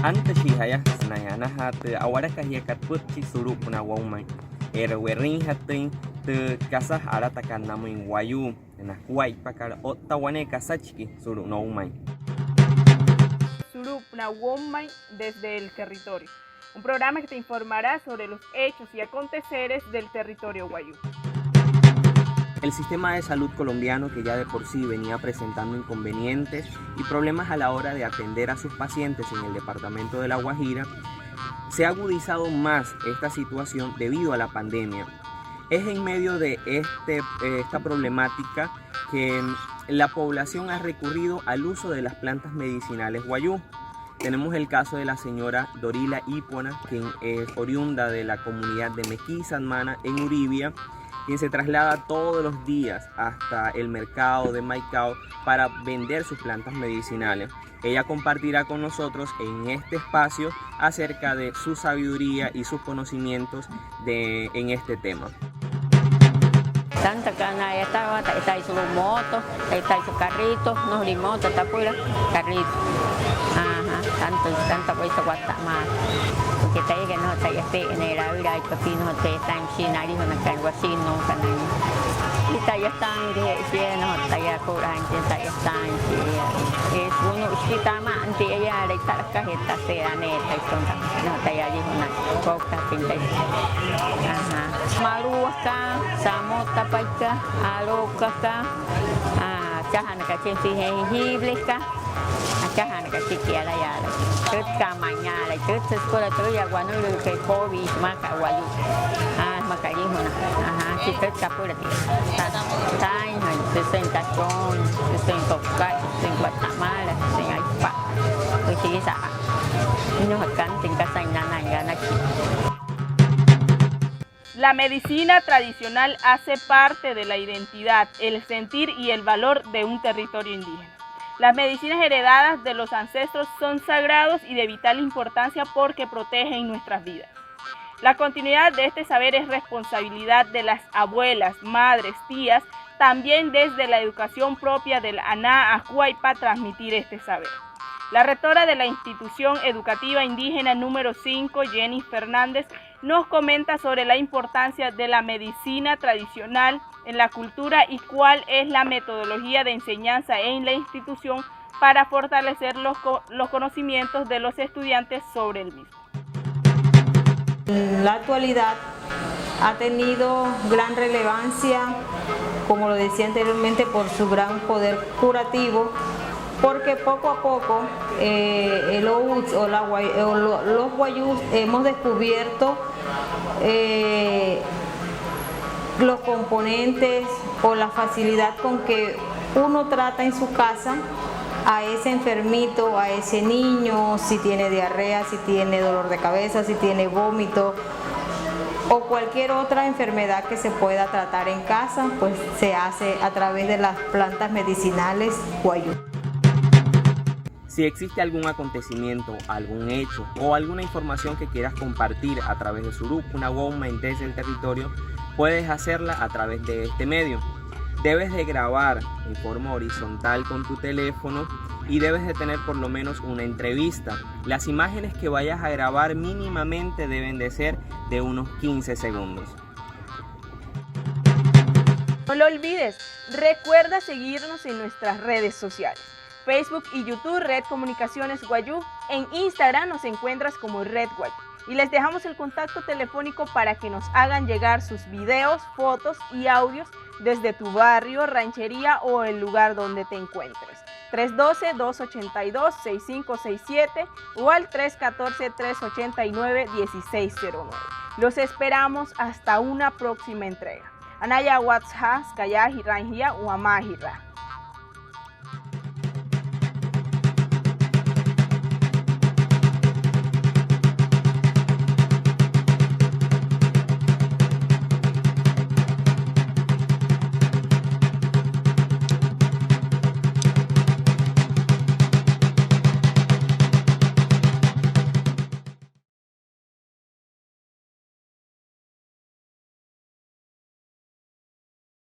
Ante chihaya snayana hat awara kahia katput chi suru puna waumai. Werin hatin te kasah arata kanamin wayu na huay pakar ottawane kasachki suru no umai. Surup Nahuomay desde el territorio, un programa que te informará sobre los hechos y aconteceres del territorio guayú. El sistema de salud colombiano, que ya de por sí venía presentando inconvenientes y problemas a la hora de atender a sus pacientes en el departamento de La Guajira, se ha agudizado más esta situación debido a la pandemia. Es en medio de esta problemática que la población ha recurrido al uso de las plantas medicinales guayú. Tenemos el caso de la señora Dorila Hipona, quien es oriunda de la comunidad de Mequí Sanmana en Uribia, quien se traslada todos los días hasta el mercado de Maicao para vender sus plantas medicinales. Ella compartirá con nosotros en este espacio acerca de su sabiduría y sus conocimientos en este tema. Tanta cana estaba, está su moto, está su carrito, no limoto, está pura carrito. Tanto pues Guatemala. Porque está ahí que no está en el aire, y pepino está en China, y no está en Guasino, y está ya están llenos, está ya cobrando, está ya están. Es uno que está más antes ella de estar cajeta sea neta y son no está ya una coca pinta. Maru acá, samota paika, aloca acá, chahan acá jengibre acá. Chahan ka sikiala yala tut ka mañana tut sekolah tu ya guano lu ke covid maka wayu makanya mana si tut ka pula ti tai han presentación tocar Guatemala sen aipa tu si sa no hakan tingka sainana yana ki. La medicina tradicional hace parte de la identidad, el sentir y el valor de un territorio indígena. Las medicinas heredadas de los ancestros son sagrados y de vital importancia porque protegen nuestras vidas. La continuidad de este saber es responsabilidad de las abuelas, madres, tías, también desde la educación propia del Aná Ajuay para transmitir este saber. La rectora de la institución educativa indígena número 5, Jenny Fernández, nos comenta sobre la importancia de la medicina tradicional en la cultura y cuál es la metodología de enseñanza en la institución para fortalecer los conocimientos de los estudiantes sobre el mismo. En la actualidad ha tenido gran relevancia, como lo decía anteriormente, por su gran poder curativo, porque poco a poco los guayús hemos descubierto los componentes o la facilidad con que uno trata en su casa a ese enfermito, a ese niño, si tiene diarrea, si tiene dolor de cabeza, si tiene vómito o cualquier otra enfermedad que se pueda tratar en casa, pues se hace a través de las plantas medicinales guayú. Si existe algún acontecimiento, algún hecho o alguna información que quieras compartir a través de Surup Nahuomay desde el territorio, puedes hacerla a través de este medio. Debes de grabar en forma horizontal con tu teléfono y debes de tener por lo menos una entrevista. Las imágenes que vayas a grabar mínimamente deben de ser de unos 15 segundos. No lo olvides, recuerda seguirnos en nuestras redes sociales. Facebook y YouTube, Red Comunicaciones Guayú. En Instagram nos encuentras como Red Guayú. Y les dejamos el contacto telefónico para que nos hagan llegar sus videos, fotos y audios desde tu barrio, ranchería o el lugar donde te encuentres. 312-282-6567 o al 314-389-1609. Los esperamos hasta una próxima entrega. Anaya WhatsApp, Kaya Hiranjia o Amahira.